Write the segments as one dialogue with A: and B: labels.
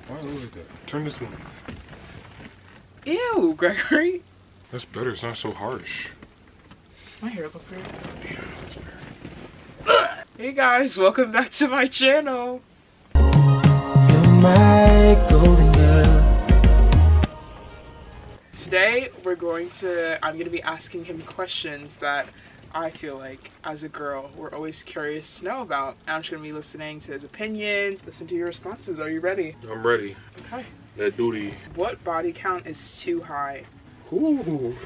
A: Why look like that? Turn this one.
B: Ew, Gregory.
A: That's better. It's not so harsh.
B: My hair looks weird.
A: Yeah, that's better.
B: Hey guys, welcome back to my channel.
C: You're my golden girl.
B: Today I'm going to be asking him questions that I feel like as a girl we're always curious to know about. I'm just going to be listening to his opinions, listen to your responses. Are you ready?
A: I'm ready.
B: Okay.
A: That duty.
B: What body count is too high?
A: Ooh.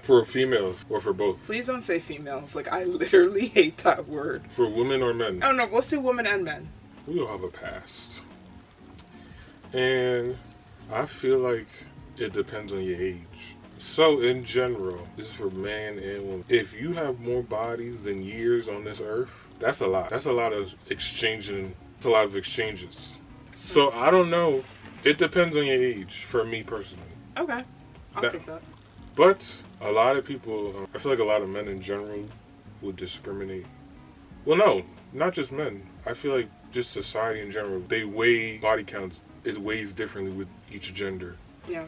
A: For females or for both?
B: Please don't say females. Like, I literally hate that word.
A: For women or men?
B: Oh no, let's do women and men.
A: We all have a past. And I feel like it depends on your age. So in general, this is for man and woman. If you have more bodies than years on this earth, that's a lot. That's a lot of exchanging. It's a lot of exchanges. So I don't know. It depends on your age, for me personally.
B: Okay, I'll take that.
A: But a lot of people, I feel like a lot of men in general would discriminate. Well, no, not just men. I feel like just society in general. They weigh body counts. It weighs differently with each gender.
B: Yeah.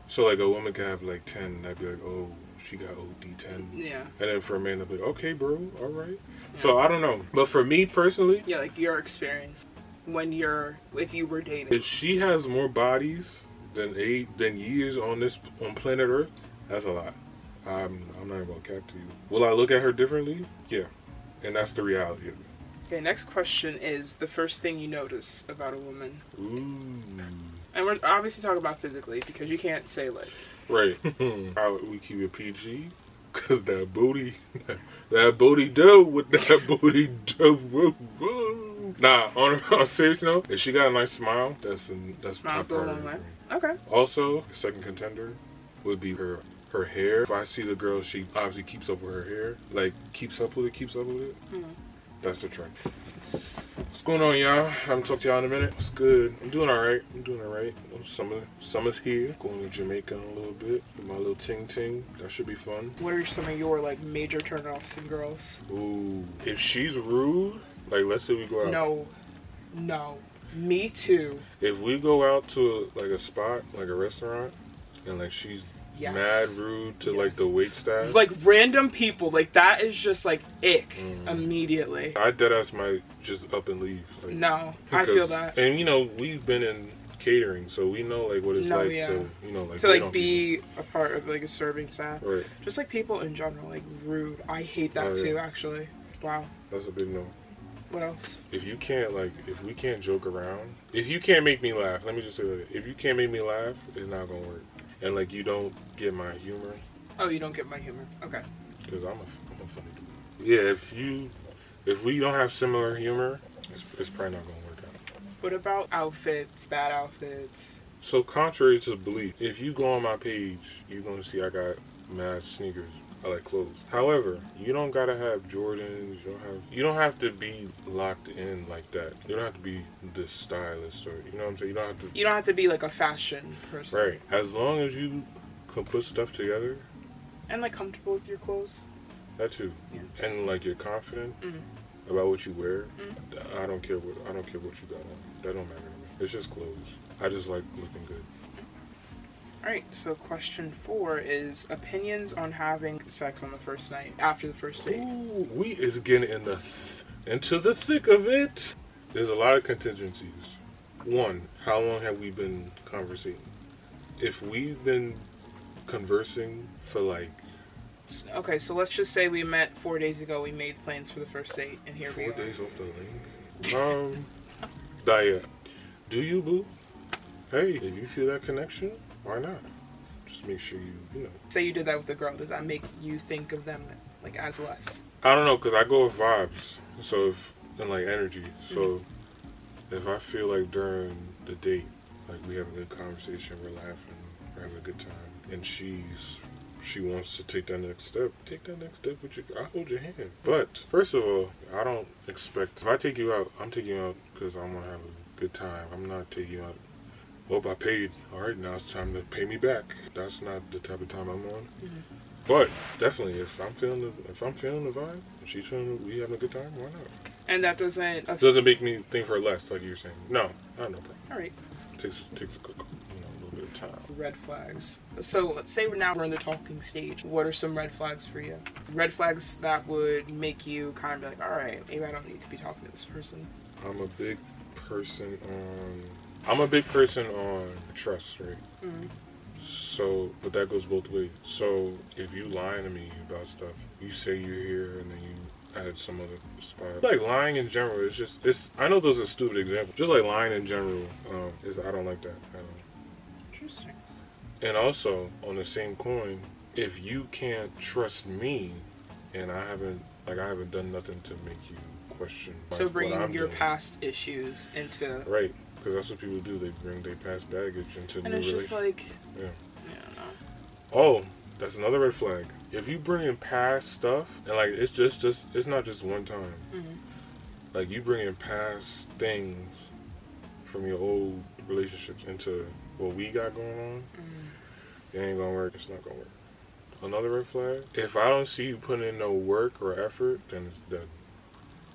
A: So like a woman could have like 10. I'd be like, oh, she got OD 10.
B: Yeah.
A: And then for a man, I'd be like, okay, bro, all right. Yeah. So I don't know. But for me personally.
B: Yeah, like your experience. If you were dating.
A: If she has more bodies than years on planet Earth, that's a lot. I'm not even gonna cap to you. Will I look at her differently? Yeah. And that's the reality of it.
B: Okay, next question is the first thing you notice about a woman.
A: Ooh.
B: And we're obviously talking about physically because you can't say like.
A: Right. How we keep it PG? Cause that booty do with that booty do. Nah, on a serious note, if she got a nice smile, that's top priority.
B: Okay.
A: Also, second contender would be her hair. If I see the girl, she obviously keeps up with her hair, like keeps up with it. Mm-hmm. That's the trend. What's going on, y'all? I haven't talked to y'all in a minute. What's good? I'm doing all right. Summer's here. Going to Jamaica in a little bit with my little ting. That should be fun.
B: What are some of your like major turnoffs in girls?
A: Ooh, if she's rude, like let's say we go out.
B: No, me too.
A: If we go out to like a spot, like a restaurant, and like she's mad rude to like the wait staff,
B: like random people, like that is just like ick immediately.
A: I deadass might just up and leave. Like,
B: no, I feel that.
A: And you know, we've been in catering, so we know like what it's like to, you know, like
B: to like be a part of like a serving staff.
A: Right.
B: Just like people in general, like rude. I hate that too, actually. Wow.
A: That's a big no.
B: What else?
A: If we can't joke around, if you can't make me laugh, let me just say that. If you can't make me laugh, it's not gonna work. And like you don't get my humor.
B: Oh, you don't get my humor. Okay.
A: Because I'm a funny dude. Yeah, if we don't have similar humor, it's probably not gonna work out.
B: What about outfits? Bad outfits? So
A: contrary to belief, if you go on my page, you're gonna see I got mad sneakers. I like clothes. However, you don't gotta have Jordans. You don't have to be locked in like that. You don't have to be this stylist, or you know what I'm saying. You don't have to be
B: like a fashion person.
A: Right. As long as you can put stuff together. And
B: like comfortable with your clothes.
A: That too. Yeah. And like you're confident about what you wear. I don't care what you got on. That don't matter to me. It's just clothes. I just like looking good.
B: Alright, so question 4 is opinions on having sex on the first night, after the first date.
A: Ooh, we is getting into the thick of it. There's a lot of contingencies. 1, how long have we been conversing? If we've been conversing for like...
B: Okay, so let's just say we met 4 days ago, we made plans for the first date, and here we are.
A: 4 days off the link? Daya, do you, boo? Hey, if you feel that connection, why not? Just make sure you know.
B: Say you did that with a girl, does that make you think of them like as less?
A: I don't know, because I go with vibes. So and like energy. So if I feel like during the date, like we have a good conversation, we're laughing, we're having a good time, and she wants to take that next step with you. I'll hold your hand. But first of all, I don't expect, if I take you out, I'm taking you out because I want to have a good time. I'm not taking you out, well, I paid, all right, now it's time to pay me back. That's not the type of time I'm on. But definitely, if I'm feeling the vibe, and she's feeling we having a good time, why not?
B: And that doesn't
A: make me think for less, like you're saying. No, I have no problem.
B: All right.
A: Takes a little bit of time.
B: Red flags. So let's say we're in the talking stage. What are some red flags for you? Red flags that would make you kind of be like, all right, maybe I don't need to be talking to this person.
A: I'm a big person on trust, right?
B: Mm-hmm.
A: So, but that goes both ways. So, if you lying to me about stuff, you say you're here and then you add some other spot. Like lying in general, I know those are stupid examples. Just like lying in general, I don't like that at all.
B: Interesting.
A: And also, on the same coin, if you can't trust me, and I haven't done nothing to make you question.
B: So bringing your past issues into.
A: Right. Because that's what people do. They bring their past baggage into new relations.
B: And it's just like,
A: yeah.
B: No.
A: Oh, that's another red flag. If you bring in past stuff, and like it's not just one time.
B: Mm-hmm.
A: Like you bring in past things from your old relationships into what we got going on, it ain't gonna work. It's not gonna work. Another red flag. If I don't see you putting in no work or effort, then it's dead.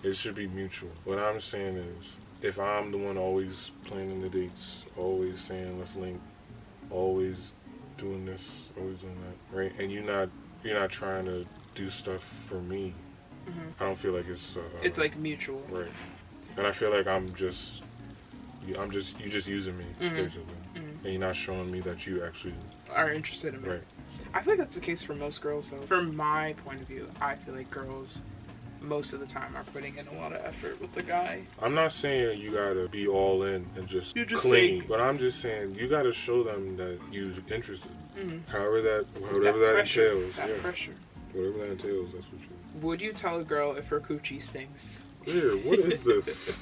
A: It should be mutual. What I'm saying is, if I'm the one always planning the dates, always saying let's link, always doing this, always doing that, right? And you're not trying to do stuff for me. I don't feel like it's
B: like mutual,
A: right? And I feel like you're just using me basically, and you're not showing me that you actually
B: are interested in me.
A: Right.
B: I feel like that's the case for most girls. So from my point of view, I feel like girls most of the time are putting in a lot of effort with the guy. I'm
A: not saying you gotta be all in and just clingy, but I'm just saying you gotta show them that you're interested. Whatever that entails.
B: That pressure.
A: Whatever that entails, that's what you.
B: Would you tell a girl if her coochie stinks?
A: Here, what is this?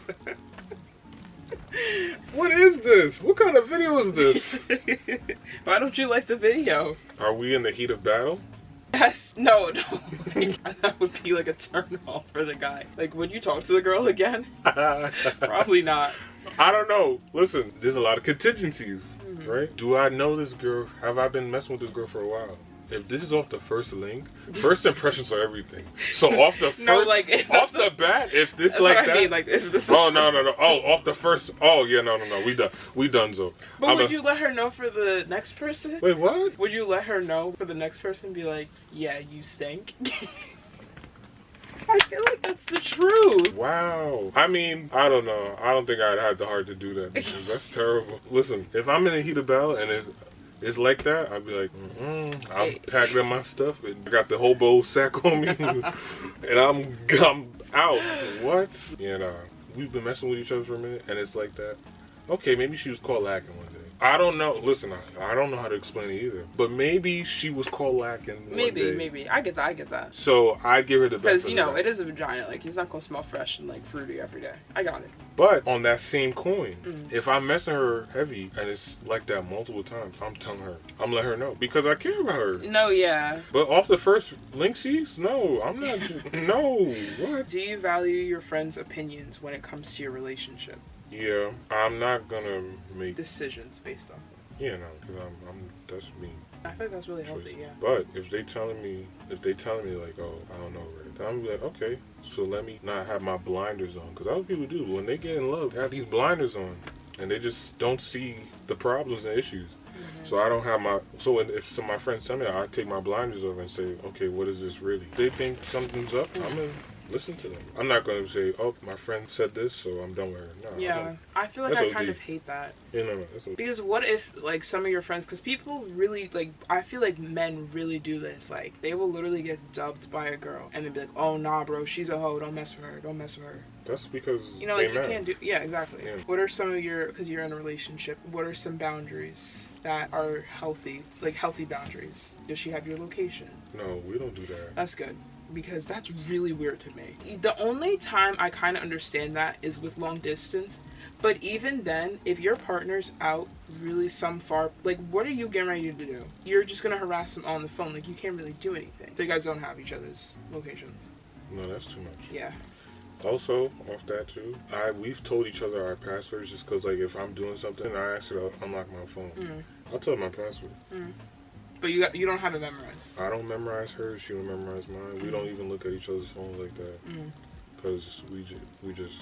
A: What is this? What kind of video is this?
B: Why don't you like the video?
A: Are we in the heat of battle?
B: Yes. No. That would be like a turn off for the guy. Like, would you talk to the girl again? Probably not.
A: I don't know. Listen, there's a lot of contingencies, right? Do I know this girl? Have I been messing with this girl for a while? If this is off the first link, first impressions are everything. So off the first, off the bat, if this
B: that's
A: like
B: what
A: that,
B: I mean, like if this.
A: Oh no. Oh, off the first. Oh yeah, no. We done so.
B: But would you let her know for the next person?
A: Wait, what?
B: Would you let her know for the next person? Be like, yeah, you stink. I feel like that's the truth.
A: Wow. I mean, I don't know. I don't think I'd have the heart to do that because that's terrible. Listen, if I'm in a heat of battle and it's like that, I'd be like, I'm packing up my stuff and I got the hobo sack on me and I'm out. What? And we've been messing with each other for a minute and it's like that. Okay, maybe she was caught lacking one day. I don't know. Listen, I don't know how to explain it either. But maybe she was caught lacking one day. Maybe.
B: I get that.
A: So I'd give her the best.
B: Because, it is a vagina. Like, he's not going to smell fresh and, like, fruity every day. I got it.
A: But on that same coin, if I'm messing her heavy and it's like that multiple times, I'm telling her. I'm letting her know. Because I care about her.
B: No, yeah.
A: But off the first linksies? No, I'm not. No. What?
B: Do you value your friends' opinions when it comes to your relationship?
A: Yeah, I'm not gonna make
B: decisions based off of.
A: Yeah, no, because that's me.
B: I feel like that's really healthy, yeah.
A: But if they telling me like, oh, I don't know, right? Then I'm like, okay, so let me not have my blinders on, because other people do. When they get in love, they have these blinders on, and they just don't see the problems and issues. So I don't have if my friends tell me that, I take my blinders off and say, okay, what is this really? If they think something's up, I'm gonna listen to them. I'm not going to say, oh, my friend said this, so I'm done with her. No.
B: Yeah, I feel like I kind of hate that.
A: Yeah, no, that's okay.
B: Because what if, like, some of your friends, because people really, like, I feel like men really do this. Like, they will literally get dubbed by a girl and they'll be like, oh, nah, bro, she's a hoe. Don't mess with her.
A: That's because
B: like, you can't do, yeah, exactly. Yeah. What are some of because you're in a relationship, what are some boundaries that are healthy, like healthy boundaries? Does she have your location?
A: No, we don't do that.
B: That's good. Because that's really weird to me. The only time I kind of understand that is with long distance. But even then, if your partner's out really some far, like, what are you getting ready to do? You're just going to harass them on the phone. Like, you can't really do anything. So you guys don't have each other's locations.
A: No, that's too much.
B: Yeah.
A: Also, off that too, we've told each other our passwords just because, like, if I'm doing something, I ask her to unlock my phone. I'll tell her my password. But
B: you don't have it memorized.
A: I don't memorize hers. She don't memorize mine. We don't even look at each other's phones like that. because we just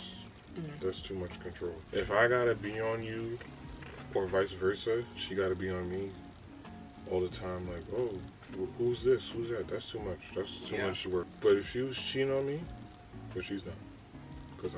A: that's too much control. If I gotta be on you, or vice versa, she gotta be on me all the time. Like, oh, who's this? Who's that? That's too much. That's too much work. But if she was cheating on me, but she's not, because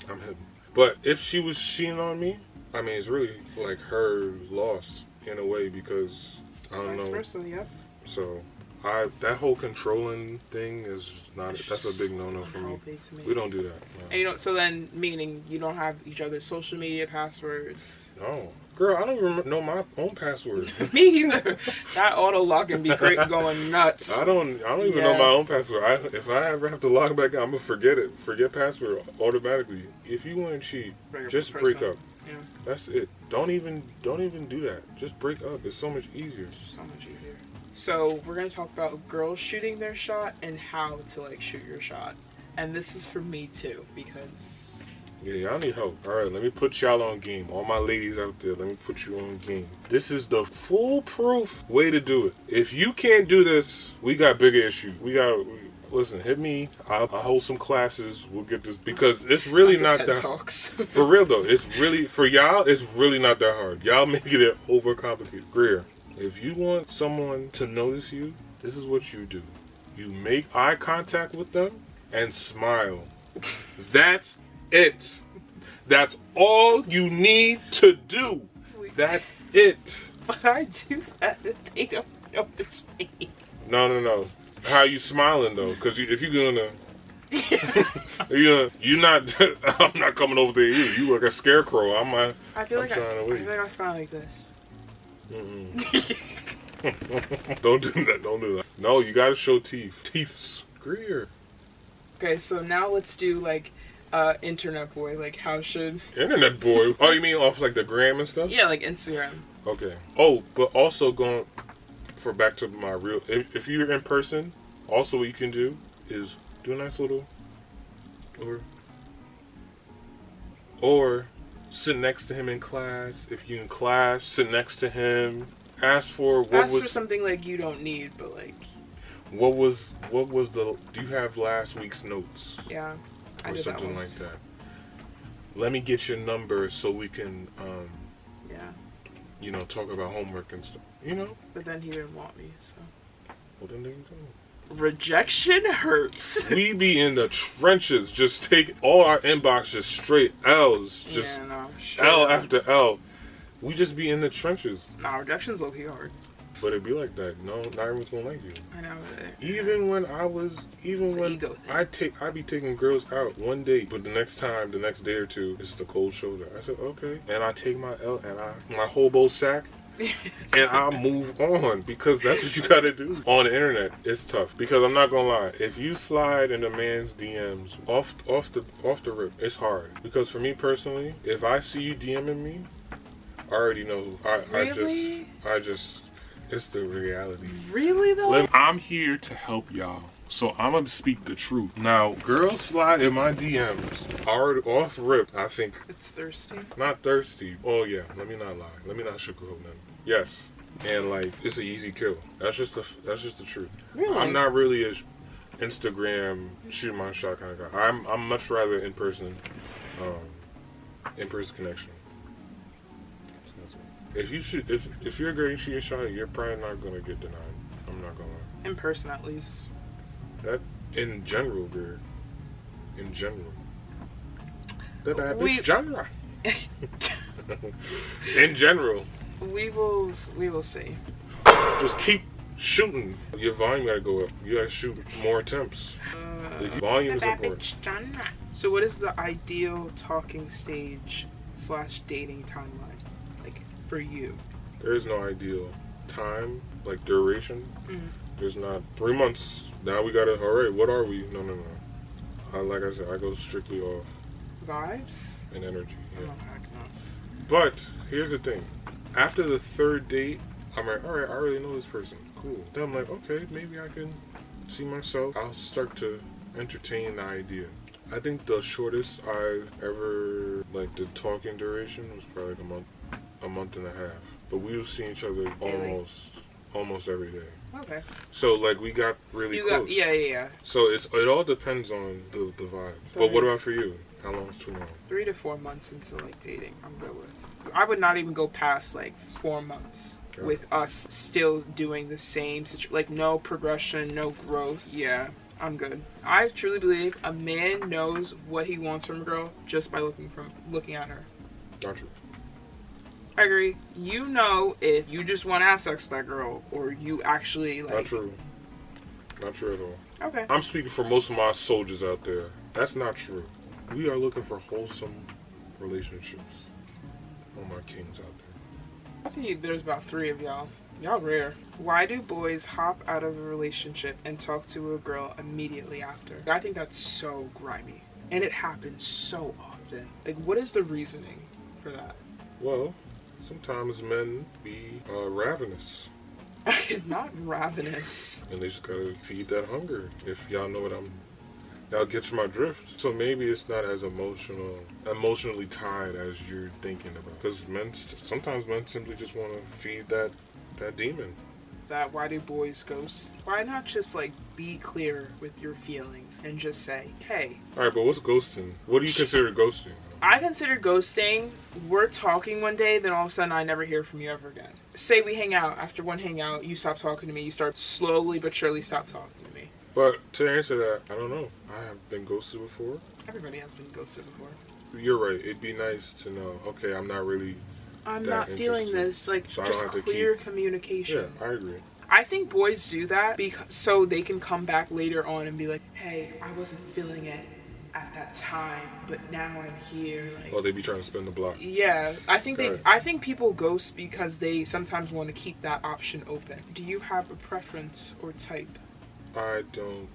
A: I'm hidden. But if she was cheating on me, I mean, it's really like her loss in a way, because I don't know.
B: Vice versa, yep.
A: So that whole controlling thing is not. That's a big no-no for me. We don't do that. No.
B: And you know, so then meaning you don't have each other's social media passwords.
A: No, girl, I don't even know my own password.
B: Me either. That auto lock can be great, going nuts.
A: I don't even know my own password. If I ever have to log back out, I'm gonna forget it. Forget password automatically. If you want to cheat, just break up.
B: Yeah.
A: That's it. Don't even do that. Just break up. It's so much easier.
B: So much easier. So we're gonna talk about girls shooting their shot and how to like shoot your shot. And this is for me too, because
A: yeah, y'all need help. All right, let me put y'all on game. All my ladies out there, let me put you on game. This is the foolproof way to do it. If you can't do this, we got bigger issues. Listen, hit me. I'll hold some classes. We'll get this, because it's really not
B: TED
A: that
B: Talks.
A: For real though, it's really, for y'all, it's really not that hard. Y'all making it overcomplicated. Greer, if you want someone to notice you, this is what you do. You make eye contact with them and smile. That's it. That's all you need to do. That's it.
B: But I do that and they don't notice me.
A: No. How you smiling though? Because if you're gonna, you're not. I'm not coming over there. You like a scarecrow.
B: I feel like I smile like this.
A: Don't do that. Don't do that. No, you gotta show teeth. Teeths. Greer.
B: Okay, so now let's do like internet boy. Like how should
A: internet boy? Oh, you mean off like the gram and stuff?
B: Yeah, like Instagram.
A: Okay. Oh, but also going for back to my real. If you're in person, also what you can do is do a nice little, or sit next to him in class. If you're in class, sit next to him. Ask for
B: something like you don't need, but like.
A: What was the? Do you have last week's notes?
B: Yeah, I
A: or
B: did
A: something
B: that
A: like
B: once.
A: that. Let me get your number so we can, talk about homework and stuff.
B: But then he didn't want me, so.
A: Well, then there you go.
B: Rejection hurts.
A: We be in the trenches. Just take all our inbox, just straight L's. Just L after L. We just be in the trenches.
B: Nah, rejection's low-key hard.
A: But it'd be like that. No, not everyone's gonna like you.
B: I know.
A: Even when I be taking girls out one date, but the next day or two, it's the cold shoulder. I said okay, and I take my L and my hobo sack, and I move on, because that's what you gotta do. On the internet, it's tough, because I'm not gonna lie. If you slide in a man's DMs off the rip, it's hard. Because for me personally, if I see you DMing me, I already know.
B: Really?
A: I just. It's the reality.
B: Really though?
A: I'm here to help y'all, so I'm gonna speak the truth. Now, girls slide in my DMs already off rip. I think
B: it's thirsty.
A: Not thirsty. Oh yeah. Let me not lie. Let me not sugarcoat them. Yes, and like it's an easy kill. That's just the truth.
B: Really?
A: I'm not really a Instagram shoot my shot kind of guy. I'm much rather in person connection. If you're a girl, you shoot your shot, you're probably not gonna get denied. I'm not gonna lie.
B: In person, at least.
A: That in general, girl. In general. The bad bitch genre. In general.
B: We will see.
A: Just keep shooting. Your volume gotta go up. You gotta shoot more attempts. The volume is important.
B: Genre. So, what is the ideal talking stage / dating timeline? For you,
A: there is no ideal time, like duration. There's not 3 months. Now we gotta. All right, what are we? No. Like I said, I go strictly off
B: vibes
A: and energy. Yeah.
B: Oh, heck no.
A: But here's the thing: after the third date, I'm like, all right, I already know this person. Cool. Then I'm like, okay, maybe I can see myself. I'll start to entertain the idea. I think the shortest I've ever the talking duration was probably like a month and a half. But we were seeing each other almost every day.
B: Okay.
A: So like we got really close.
B: Yeah.
A: So it all depends on the vibe. But what about for you? How long is too long?
B: 3 to 4 months into like dating, I'm good with. I would not even go past like 4 months with us still doing the same like no progression, no growth. Yeah, I'm good. I truly believe a man knows what he wants from a girl just by looking at her.
A: Not true.
B: I agree. You know if you just want to have sex with that girl or you actually like.
A: Not true. Not true at all.
B: Okay.
A: I'm speaking for most of my soldiers out there. That's not true. We are looking for wholesome relationships. All my kings out there.
B: I think there's about 3 of y'all. Y'all rare. Why do boys hop out of a relationship and talk to a girl immediately after? I think that's so grimy. And it happens so often. Like, what is the reasoning for that?
A: Well, sometimes men be ravenous.
B: Not ravenous.
A: And they just gotta feed that hunger. If y'all know what y'all get to my drift. So maybe it's not as emotionally tied as you're thinking about. Because sometimes men simply just want to feed that demon.
B: Why do boys ghost? Why not just like be clear with your feelings and just say, hey.
A: Alright, but what's ghosting? What do you consider ghosting?
B: I consider ghosting, we're talking one day, then all of a sudden I never hear from you ever again. Say we hang out, after one hangout, you stop talking to me, you start slowly but surely stop talking to me.
A: But to answer that, I don't know. I have been ghosted before.
B: Everybody has been ghosted before.
A: You're right. It'd be nice to know, okay, I'm not
B: not feeling this. Like, so just clear communication.
A: Yeah, I agree.
B: I think boys do that so they can come back later on and be like, hey, I wasn't feeling it at that time, but now I'm here. Like,
A: they be trying to spin the block.
B: Yeah, I think people ghost because they sometimes want to keep that option open. Do you have a preference or type?
A: I don't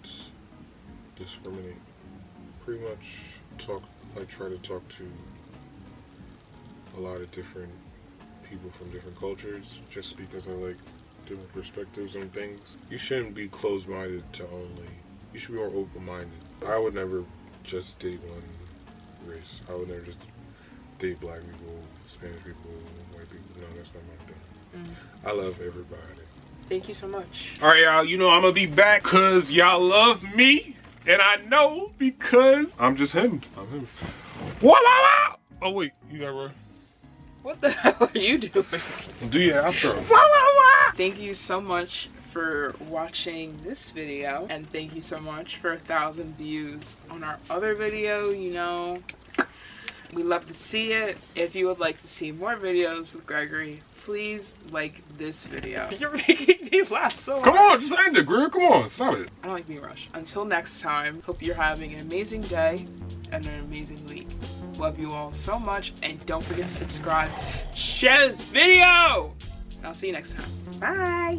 A: discriminate. Pretty much try to talk to a lot of different people from different cultures just because I like different perspectives on things. You shouldn't be closed-minded you should be more open-minded. I would never just date one race. I would never just date black people, Spanish people, white people. No, that's not my thing. I love everybody.
B: Thank you so much.
A: All right, y'all. You know I'm gonna be back because y'all love me, and I know because I'm just him. I'm him. Wah, wah, wah. Oh wait, you got run.
B: What the hell are you doing?
A: Do your outro.
B: Wah, wah, wah. Thank you so much for watching this video, and thank you so much for 1,000 views on our other video. You know, we love to see it. If you would like to see more videos with Gregory, please like this video. You're making me laugh so hard.
A: Come on, just end it, Greg. Come on, stop it.
B: I don't like being rushed. Until next time, hope you're having an amazing day and an amazing week. Love you all so much, and don't forget to subscribe. Share this video! And I'll see you next time. Bye!